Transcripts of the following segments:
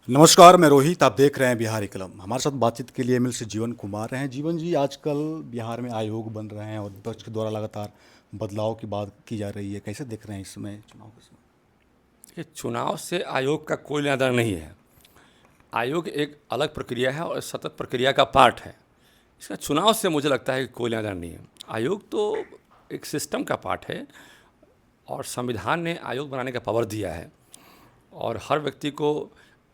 नमस्कार, मैं रोहित। आप देख रहे हैं बिहारी कलम। हमारे साथ बातचीत के लिए एमएल से जीवन कुमार हैं। जीवन जी, आजकल बिहार में आयोग बन रहे हैं और विपक्ष के द्वारा लगातार बदलाव की बात की जा रही है। कैसे देख रहे हैं इस समय चुनाव के समय? ये चुनाव से आयोग का कोई लेना देना नहीं है। आयोग एक अलग प्रक्रिया है और सतत प्रक्रिया का पार्ट है। इसका चुनाव से मुझे लगता है कि कोई लेना देना नहीं है। आयोग तो एक सिस्टम का पार्ट है और संविधान ने आयोग बनाने का पावर दिया है और हर व्यक्ति को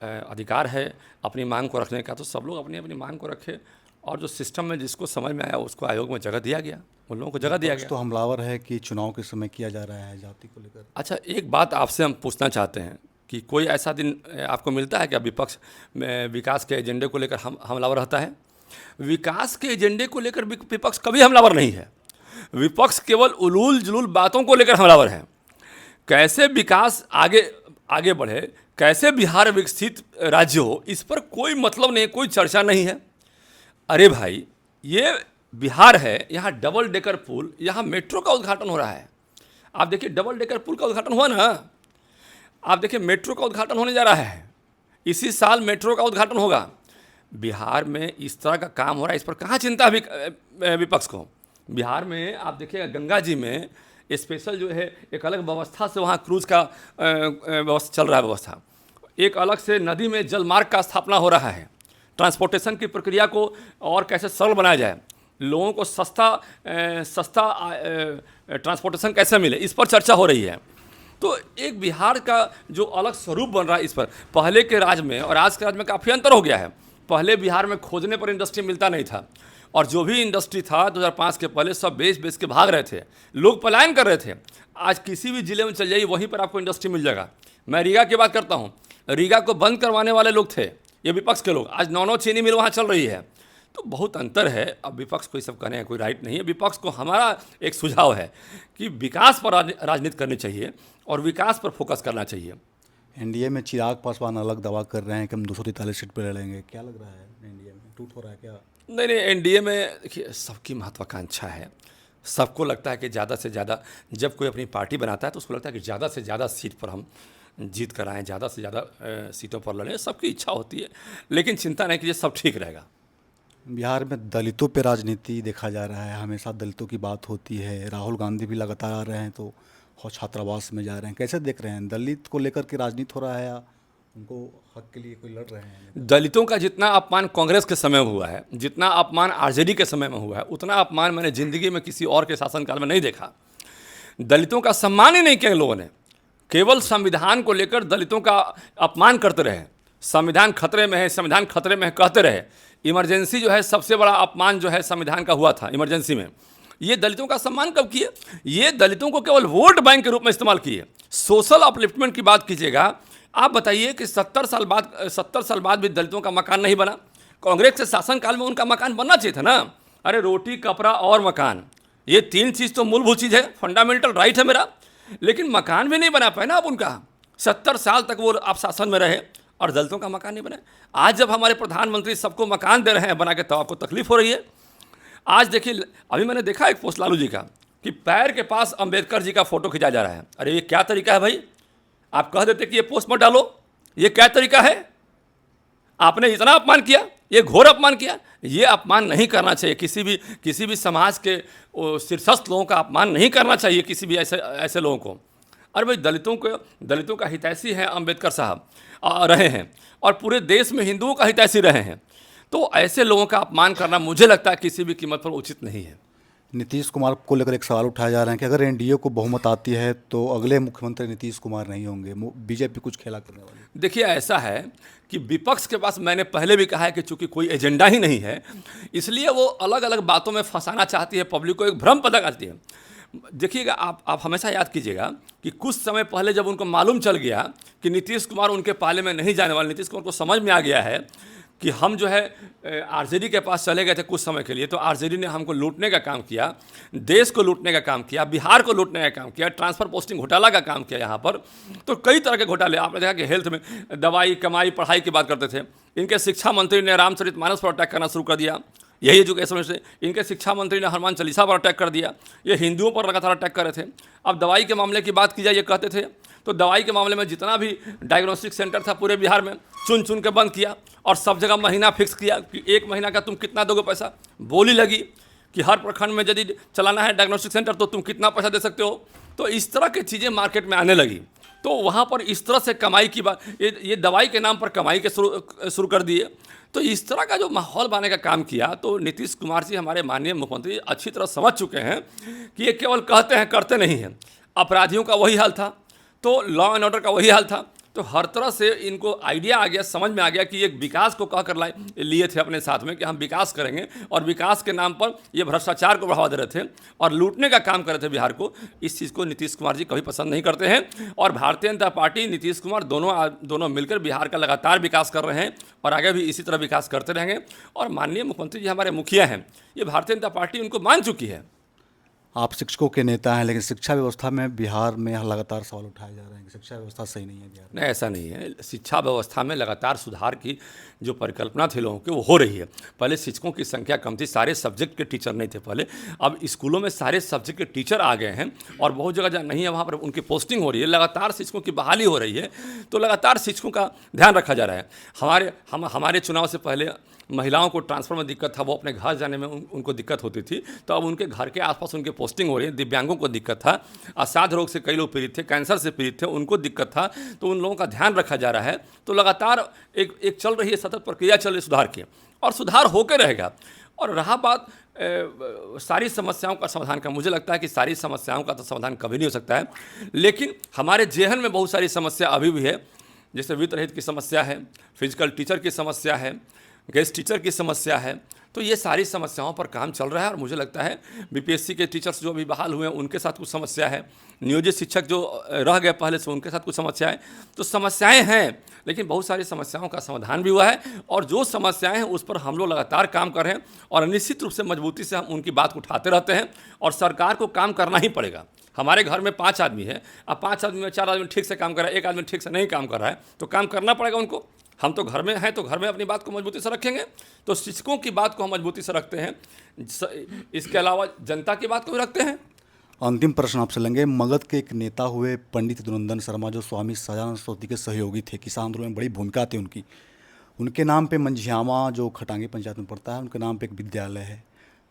अधिकार है अपनी मांग को रखने का। तो सब लोग अपनी अपनी मांग को रखे और जो सिस्टम में जिसको समझ में आया उसको आयोग में जगह दिया गया, उन लोगों को जगह दिया विपक्ष गया। तो हमलावर है कि चुनाव के समय किया जा रहा है जाति को लेकर। अच्छा, एक बात आपसे हम पूछना चाहते हैं कि कोई ऐसा दिन आपको मिलता है क्या विपक्ष में विकास के एजेंडे को लेकर हमलावर रहता है? विकास के एजेंडे को लेकर विपक्ष कभी हमलावर नहीं है। विपक्ष केवल उलूल जुलूल बातों को लेकर हमलावर है। कैसे विकास आगे आगे बढ़े, कैसे बिहार विकसित राज्य हो, इस पर कोई मतलब नहीं, कोई चर्चा नहीं है। अरे भाई, ये बिहार है, यहाँ डबल डेकर पुल, यहाँ मेट्रो का उद्घाटन हो रहा है। आप देखिए, डबल डेकर पुल का उद्घाटन हुआ ना, आप देखिए मेट्रो का उद्घाटन होने जा रहा है। इसी साल मेट्रो का उद्घाटन होगा। बिहार में इस तरह का काम हो रहा है, इस पर कहाँ चिंता है विपक्ष को? बिहार में आप देखिएगा, गंगा जी में स्पेशल जो है एक अलग व्यवस्था से वहाँ क्रूज का व्यवस्था चल रहा है। व्यवस्था एक अलग से नदी में जलमार्ग का स्थापना हो रहा है। ट्रांसपोर्टेशन की प्रक्रिया को और कैसे सरल बनाया जाए, लोगों को सस्ता ट्रांसपोर्टेशन कैसे मिले, इस पर चर्चा हो रही है। तो एक बिहार का जो अलग स्वरूप बन रहा है, इस पर पहले के राज्य में और आज के राज्य में काफ़ी अंतर हो गया है। पहले बिहार में खोजने पर इंडस्ट्री मिलता नहीं था और जो भी इंडस्ट्री था 2005 के पहले सब बेच बेच के भाग रहे थे, लोग पलायन कर रहे थे। आज किसी भी जिले में चल जाइए, वहीं पर आपको इंडस्ट्री मिल जाएगा। मैं रीगा की बात करता हूँ, रीगा को बंद करवाने वाले लोग थे ये विपक्ष के लोग। आज 9 चीनी मिल वहाँ चल रही है। तो बहुत अंतर है। अब विपक्ष को ये सब कहने का कोई राइट नहीं है। विपक्ष को हमारा एक सुझाव है कि विकास पर राजनीति करनी चाहिए और विकास पर फोकस करना चाहिए। एनडीए में चिराग पासवान अलग दावा कर रहे हैं कि हम 243 सीट पर लड़ेंगे। क्या लग रहा है, एनडीए में टूट हो रहा है क्या? नहीं नहीं, एनडीए में देखिए सबकी महत्वाकांक्षा है। सबको लगता है कि ज़्यादा से ज़्यादा, जब कोई अपनी पार्टी बनाता है तो उसको लगता है कि ज़्यादा से ज़्यादा सीट पर हम जीत कर आएँ, ज़्यादा से ज़्यादा सीटों पर लड़ें। सबकी इच्छा होती है, लेकिन चिंता नहीं कीजिए, सब ठीक रहेगा। बिहार में दलितों पे राजनीति देखा जा रहा है। हमेशा दलितों की बात होती है। राहुल गांधी भी लगातार आ रहे हैं तो और छात्रावास में जा रहे हैं। कैसे देख रहे हैं, दलित को लेकर के राजनीति हो रहा है या उनको हक के लिए कोई लड़ रहे हैं? दलितों का जितना अपमान कांग्रेस के समय में हुआ है, जितना अपमान आरजेडी के समय में हुआ है, उतना अपमान मैंने जिंदगी में किसी और के शासनकाल में नहीं देखा। दलितों का सम्मान ही नहीं किया लोगों ने। केवल संविधान को लेकर दलितों का अपमान करते रहे। संविधान खतरे में है, संविधान खतरे में है कहते रहे। इमरजेंसी जो है सबसे बड़ा अपमान जो है संविधान का हुआ था इमरजेंसी में। ये दलितों का सम्मान कब किए? ये दलितों को केवल वोट बैंक के रूप में इस्तेमाल किए। सोशल अपलिफ्टमेंट की बात कीजिएगा, आप बताइए कि 70 साल बाद भी दलितों का मकान नहीं बना। कांग्रेस के शासनकाल में उनका मकान बनना चाहिए था ना। अरे रोटी, कपड़ा और मकान, ये 3 चीज़ तो मूलभूत चीज़ है, फंडामेंटल राइट है मेरा। लेकिन मकान भी नहीं बना पाए ना आप उनका। 70 साल तक वो आप शासन में रहे और दलितों का मकान नहीं बना। आज जब हमारे प्रधानमंत्री सबको मकान दे रहे हैं बना के, तो आपको तकलीफ हो रही है। आज देखिए, अभी मैंने देखा एक पोस्ट लालू जी का कि पैर के पास अंबेडकर जी का फोटो खिंचाया जा रहा है। अरे ये क्या तरीका है भाई? आप कह देते कि ये पोस्ट मत डालो, ये क्या तरीका है? आपने इतना अपमान किया, ये घोर अपमान किया। ये अपमान नहीं करना चाहिए। किसी भी समाज के शीर्षस्थ लोगों का अपमान नहीं करना चाहिए, किसी भी ऐसे लोगों को। अरे भाई, दलितों का हितैषी हैं अंबेडकर साहब रहे हैं और पूरे देश में हिंदुओं का हितैषी रहे हैं। तो ऐसे लोगों का अपमान करना मुझे लगता है किसी भी कीमत पर उचित नहीं है। नीतीश कुमार को लेकर एक सवाल उठाया जा रहा है कि अगर एनडीए को बहुमत आती है तो अगले मुख्यमंत्री नीतीश कुमार नहीं होंगे, बीजेपी कुछ खेला करने वाली। देखिए, ऐसा है कि विपक्ष के पास, मैंने पहले भी कहा है कि चूंकि कोई एजेंडा ही नहीं है, इसलिए वो अलग अलग बातों में फंसाना चाहती है, पब्लिक को एक भ्रम पैदा करती है। देखिएगा, आप हमेशा याद कीजिएगा कि कुछ समय पहले जब उनको मालूम चल गया कि नीतीश कुमार उनके पाले में नहीं जाने वाले, नीतीश कुमार को समझ में आ गया है कि हम जो है आरजेडी के पास चले गए थे कुछ समय के लिए, तो आरजेडी ने हमको लूटने का काम किया, देश को लूटने का काम किया, बिहार को लूटने का काम किया, ट्रांसफ़र पोस्टिंग घोटाला का काम किया यहाँ पर। तो कई तरह के घोटाले आपने देखा कि हेल्थ में दवाई, कमाई, पढ़ाई की बात करते थे। इनके शिक्षा मंत्री ने रामचरितमानस पर अटैक करना शुरू कर दिया। यही एजुकेशन से इनके शिक्षा मंत्री ने हनुमान चालीसा पर अटैक कर दिया। ये हिंदुओं पर लगातार अटैक कर रहे थे। अब दवाई के मामले की बात की जाए, ये कहते थे तो दवाई के मामले में जितना भी डायग्नोस्टिक सेंटर था पूरे बिहार में चुन चुन के बंद किया और सब जगह महीना फिक्स किया कि 1 महीना का तुम कितना दोगे पैसा। बोली लगी कि हर प्रखंड में यदि चलाना है डायग्नोस्टिक सेंटर तो तुम कितना पैसा दे सकते हो। तो इस तरह की चीज़ें मार्केट में आने लगी, तो वहाँ पर इस तरह से कमाई की बात, ये दवाई के नाम पर कमाई के शुरू कर दिए। तो इस तरह का जो माहौल बनाने का काम किया, तो नीतीश कुमार जी हमारे माननीय मुख्यमंत्री अच्छी तरह समझ चुके हैं कि ये केवल कहते हैं करते नहीं हैं। अपराधियों का वही हाल था, तो लॉ एंड ऑर्डर का वही हाल था। तो हर तरह से इनको आइडिया आ गया, समझ में आ गया कि एक विकास को कह कर लिए थे अपने साथ में कि हम विकास करेंगे, और विकास के नाम पर ये भ्रष्टाचार को बढ़ावा दे रहे थे और लूटने का काम कर रहे थे बिहार को। इस चीज़ को नीतीश कुमार जी कभी पसंद नहीं करते हैं, और भारतीय जनता पार्टी, नीतीश कुमार दोनों मिलकर बिहार का लगातार विकास कर रहे हैं और आगे भी इसी तरह विकास करते रहेंगे। और माननीय मुख्यमंत्री जी हमारे मुखिया हैं, ये भारतीय जनता पार्टी उनको मान चुकी है। आप शिक्षकों के नेता हैं, लेकिन शिक्षा व्यवस्था में बिहार में लगातार सवाल उठाए जा रहे हैं कि शिक्षा व्यवस्था सही नहीं है बिहार में। नहीं, ऐसा नहीं है। शिक्षा व्यवस्था में लगातार सुधार की जो परिकल्पना थी लोगों की, वो हो रही है। पहले शिक्षकों की संख्या कम थी, सारे सब्जेक्ट के टीचर नहीं थे पहले। अब स्कूलों में सारे सब्जेक्ट के टीचर आ गए हैं और बहुत जगह जहाँ नहीं है वहाँ पर उनकी पोस्टिंग हो रही है। लगातार शिक्षकों की बहाली हो रही है, तो लगातार शिक्षकों का ध्यान रखा जा रहा है। हमारे चुनाव से पहले महिलाओं को ट्रांसफ़र में दिक्कत था, वो अपने घर जाने में उनको दिक्कत होती थी, तो अब उनके घर के आसपास उनकी पोस्टिंग हो रही है। दिव्यांगों को दिक्कत था, असाध रोग से कई लोग पीड़ित थे, कैंसर से पीड़ित थे, उनको दिक्कत था, तो उन लोगों का ध्यान रखा जा रहा है। तो लगातार एक चल रही है, सतत प्रक्रिया चल रही है सुधार की, और सुधार होकर रहेगा। और रहा बात सारी समस्याओं का समाधान का, मुझे लगता है कि सारी समस्याओं का तो समाधान कभी नहीं हो सकता है, लेकिन हमारे जेहन में बहुत सारी समस्या अभी भी है। जैसे वित्त रहित की समस्या है, फिजिकल टीचर की समस्या है, गेस्ट टीचर की समस्या है। तो ये सारी समस्याओं पर काम चल रहा है, और मुझे लगता है बीपीएससी के टीचर्स जो अभी बहाल हुए हैं उनके साथ कुछ समस्या है, नियोजित शिक्षक जो रह गए पहले से उनके साथ कुछ समस्या है। तो समस्याएं हैं, लेकिन बहुत सारी समस्याओं का समाधान भी हुआ है, और जो समस्याएं हैं उस पर हम लोग लगातार काम कर रहे हैं, और निश्चित रूप से मजबूती से हम उनकी बात को उठाते रहते हैं। और सरकार को काम करना ही पड़ेगा। हमारे घर में 5 आदमी है, अब 5 आदमी में 4 आदमी ठीक से काम कर रहा है, 1 आदमी ठीक से नहीं काम कर रहा है, तो काम करना पड़ेगा उनको। हम तो घर में हैं, तो घर में अपनी बात को मजबूती से रखेंगे। तो शिक्षकों की बात को हम मजबूती से रखते हैं, इसके अलावा जनता की बात को भी रखते हैं। अंतिम प्रश्न आपसे लेंगे। मगध के एक नेता हुए पंडित दुनंदन शर्मा, जो स्वामी सहजानंद सरस्वती के सहयोगी थे, किसान आंदोलन में बड़ी भूमिका थी उनकी, उनके नाम पे मंझियामा जो खटांगी पंचायत में पड़ता है, उनके नाम पे एक विद्यालय है।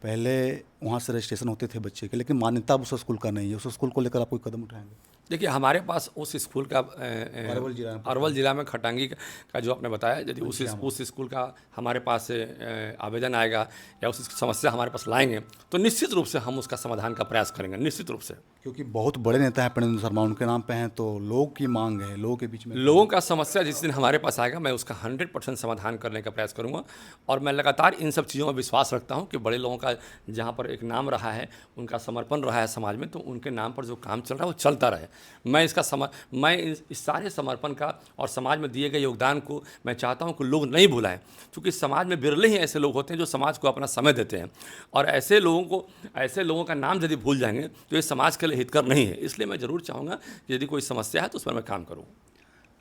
पहले वहाँ से रजिस्ट्रेशन होते थे बच्चे के, लेकिन मान्यता उस स्कूल का नहीं है। उस स्कूल को लेकर आप कोई कदम उठाएंगे? देखिए, हमारे पास उस स्कूल का अरवल जिला में खटांगी का जो आपने बताया, यदि उस स्कूल का हमारे पास आवेदन आएगा या उस समस्या हमारे पास लाएंगे, तो निश्चित रूप से हम उसका समाधान का प्रयास करेंगे, निश्चित रूप से। क्योंकि बहुत बड़े नेता हैं पंडित शर्मा, उनके नाम पे हैं, तो लोगों की मांग है, लोगों के बीच में लोगों का समस्या जिस दिन हमारे पास आएगा, मैं उसका 100% समाधान करने का प्रयास करूँगा। और मैं लगातार इन सब चीज़ों में विश्वास रखता हूँ कि बड़े लोगों का जहाँ पर एक नाम रहा है, उनका समर्पण रहा है समाज में, तो उनके नाम पर जो काम चल रहा है वो चलता रहे। मैं इस सारे समर्पण का और समाज में दिए गए योगदान को मैं चाहता हूं कि लोग नहीं भुलाएं, क्योंकि समाज में बिरले ही ऐसे लोग होते हैं जो समाज को अपना समय देते हैं, और ऐसे लोगों का नाम यदि भूल जाएंगे तो ये समाज के लिए हितकर नहीं है। इसलिए मैं ज़रूर चाहूँगा कि यदि कोई समस्या है तो उस पर मैं काम करूँ।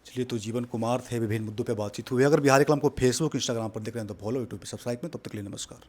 चलिए, तो जीवन कुमार थे, विभिन्न मुद्दों पर बातचीत हुई। अगर बिहारी कलम को फेसबुक इंस्टाग्राम पर देख रहे हैं तो फॉलो, यूट्यूब पर सब्सक्राइब में। तब तक के लिए नमस्कार।